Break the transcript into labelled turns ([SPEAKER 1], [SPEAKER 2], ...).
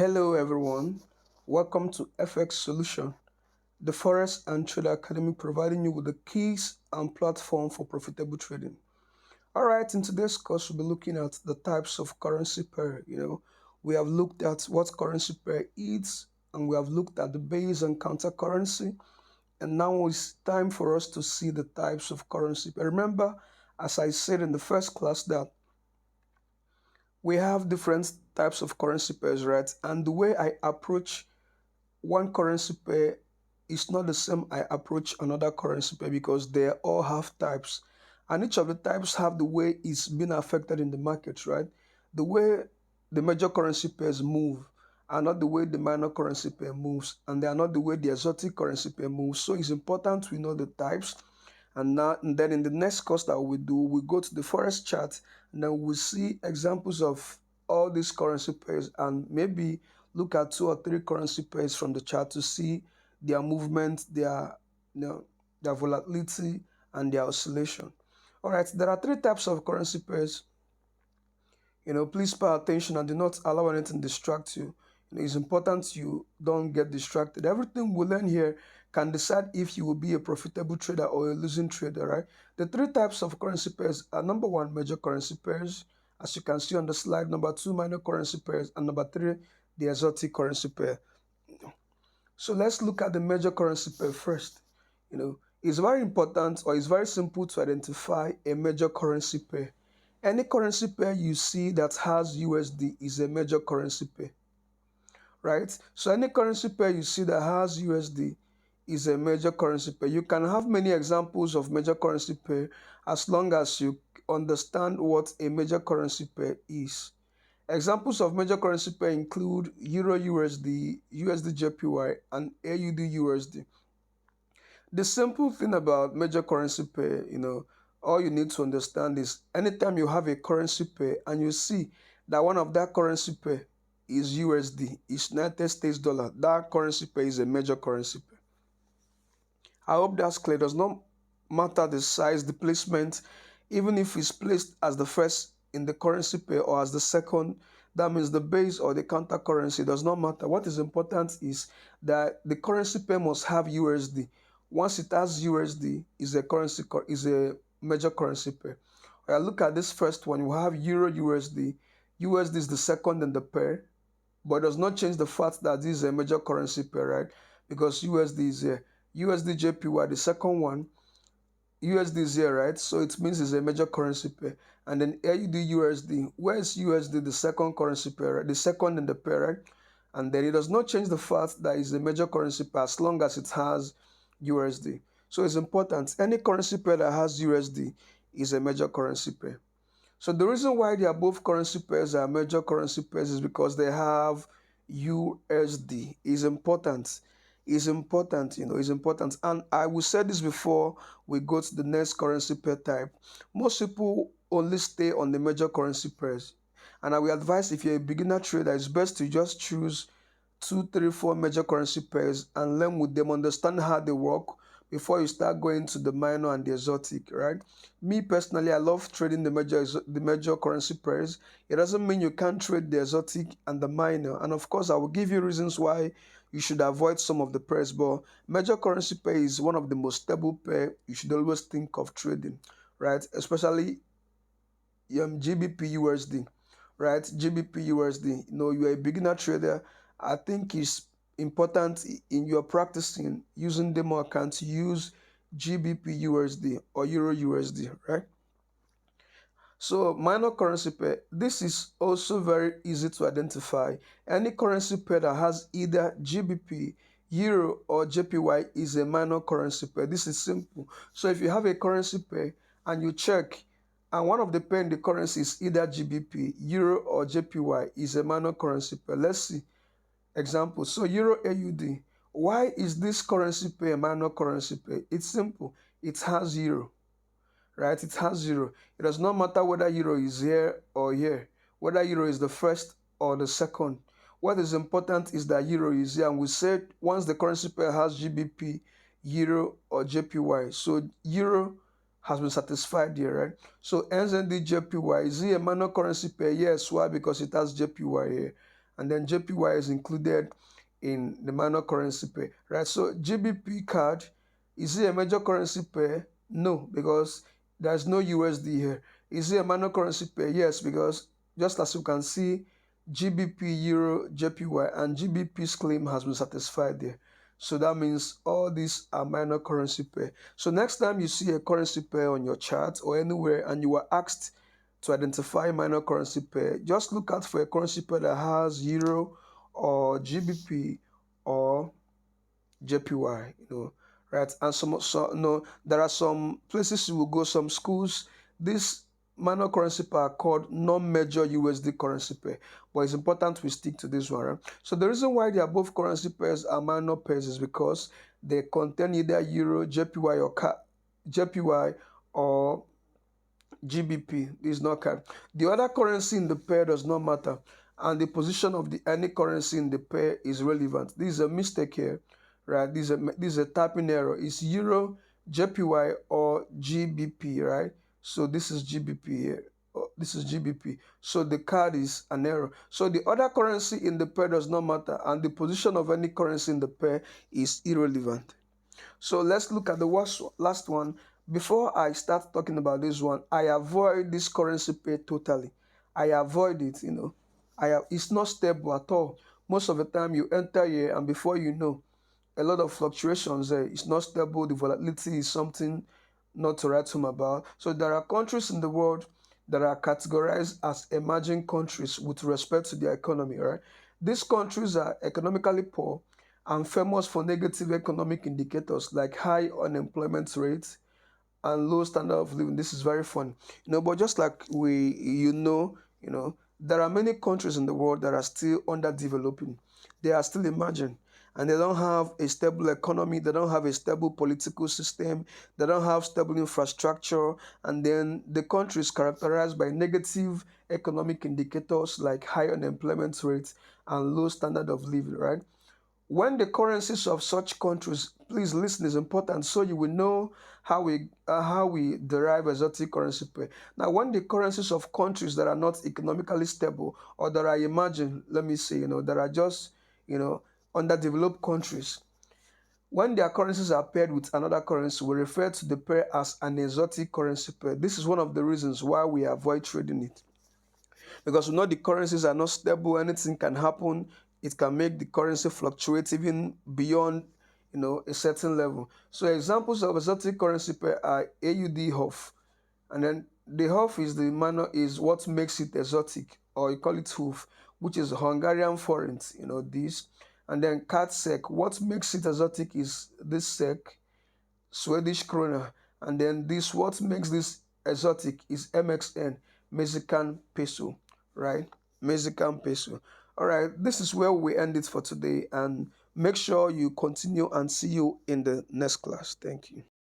[SPEAKER 1] Hello everyone, welcome to FX Solution, the Forex and Trader Academy providing you with the keys and platform for profitable trading. Alright, in today's course we'll be looking at the types of currency pair. We have looked at what currency pair is and we have looked at the base and counter currency, and now it's time for us to see the types of currency pair. Remember, as I said in the first class, that we have different types of currency pairs, right? And the way I approach one currency pair is not the same I approach another currency pair, because they all have types, and each of the types have the way it's been affected in the market, right? The way the major currency pairs move are not the way the minor currency pair moves, and they are not the way the exotic currency pair moves. So it's important we know the types. And then in the next course that we do, we go to the forex chart, and then we'll see examples of all these currency pairs, and maybe look at two or three currency pairs from the chart to see their movement, their volatility, and their oscillation. All right, there are three types of currency pairs. Please pay attention and do not allow anything to distract you. It's important you don't get distracted. Everything we learn here can decide if you will be a profitable trader or a losing trader, right? The three types of currency pairs are: number one, major currency pairs, as you can see on the slide; number two, minor currency pairs; and number three, the exotic currency pair. So let's look at the major currency pair first. It's very important, or it's very simple to identify a major currency pair. Any currency pair you see that has USD is a major currency pair, right? So any currency pair you see that has USD is a major currency pair. You can have many examples of major currency pair as long as you understand what a major currency pair is. Examples of major currency pair include Euro USD, USD JPY, and AUD USD. The simple thing about major currency pair, all you need to understand is anytime you have a currency pair and you see that one of that currency pair is USD, is United States dollar, that currency pair is a major currency pair. I hope that's clear. It does not matter the size, the placement, even if it's placed as the first in the currency pair or as the second, that means the base or the counter currency, does not matter. What is important is that the currency pair must have USD. Once it has USD, is a major currency pair. I look at this first one. You have Euro USD. USD is the second in the pair, but it does not change the fact that this is a major currency pair, right? Because USD is here. USD JPY, the second one, USD is here, right? So it means it's a major currency pair. And then AUD USD, where is USD, the second currency pair, right? The second in the pair, right? And then it does not change the fact that it's a major currency pair as long as it has USD. So it's important. Any currency pair that has USD is a major currency pair. So the reason why the above currency pairs are major currency pairs is because they have USD. Is important. Is important, is important. And I will say this before we go to the next currency pair type. Most people only stay on the major currency pairs. And I will advise, if you're a beginner trader, it's best to just choose 2, 3, 4 major currency pairs and learn with them, understand how they work before you start going to the minor and the exotic, right? Me personally, I love trading the major currency pairs. It doesn't mean you can't trade the exotic and the minor. And of course, I will give you reasons why you should avoid some of the pairs. But major currency pair is one of the most stable pair you should always think of trading, right? Especially GBP USD, right? GBP USD. You're a beginner trader. I think it's important in your practicing using demo account to use GBP USD or Euro USD, right? So minor currency pair, this is also very easy to identify. Any currency pair that has either GBP, Euro, or JPY is a minor currency pair. This is simple. So if you have a currency pair and you check, and one of the pair in the currency is either GBP, Euro, or JPY, is a minor currency pair. Let's see. Example, so Euro AUD. Why is this currency pair a minor currency pair? It's simple. It has Euro, right? It has Euro. It does not matter whether Euro is here or here, whether Euro is the first or the second. What is important is that Euro is here, and we said once the currency pair has GBP, Euro, or JPY, so Euro has been satisfied here, right? So NZD JPY, is it a minor currency pair? Yes. Why? Because it has JPY here. and then JPY is included in the minor currency pair, right? So GBP card, is it a major currency pair? No, because there's no USD here. Is it a minor currency pair? Yes, because just as you can see, GBP, Euro, JPY, and GBP's claim has been satisfied there. So that means all these are minor currency pair. So next time you see a currency pair on your chart or anywhere and you are asked to identify minor currency pair, just look out for a currency pair that has Euro or GBP or JPY, right? And there are some places you will go, some schools, this minor currency pair are called non-major USD currency pair, but it's important we stick to this one, right? So the reason why they are both currency pairs are minor pairs is because they contain either Euro, JPY or GBP. This is not card. The other currency in the pair does not matter, and the position of the any currency in the pair is relevant. This is a mistake here, right? This is a typing error. It's Euro, JPY, or GBP, right? So this is GBP here. This is GBP. So the card is an error. So the other currency in the pair does not matter, and the position of any currency in the pair is irrelevant. So let's look at the last one. Before I start talking about this one, I avoid this currency pair totally. I avoid it, it's not stable at all. Most of the time you enter here and before you know, a lot of fluctuations there. It's not stable. The volatility is something not to write home about. So there are countries in the world that are categorized as emerging countries with respect to their economy, right? These countries are economically poor and famous for negative economic indicators like high unemployment rates and low standard of living. This is very fun, but just like there are many countries in the world that are still underdeveloping. They are still emerging, and they don't have a stable economy. They don't have a stable political system. They don't have stable infrastructure, and then the country is characterized by negative economic indicators like high unemployment rates and low standard of living, right? When the currencies of such countries, please listen, is important so you will know how we derive exotic currency pair. Now, when the currencies of countries that are not economically stable or that are emerging, let me say, that are just, underdeveloped countries, when their currencies are paired with another currency, we refer to the pair as an exotic currency pair. This is one of the reasons why we avoid trading it, because we know the currencies are not stable. Anything can happen. It can make the currency fluctuate even beyond a certain level. So examples of exotic currency pair are AUD HOF, and then the HOF is what makes it exotic, or you call it HOF, which is Hungarian forint, this. And then CAD SEK, what makes it exotic is this SEK, Swedish krona, and then this what makes this exotic is MXN, Mexican peso, right? Mexican peso. All right, this is where we end it for today, and make sure you continue and see you in the next class. Thank you.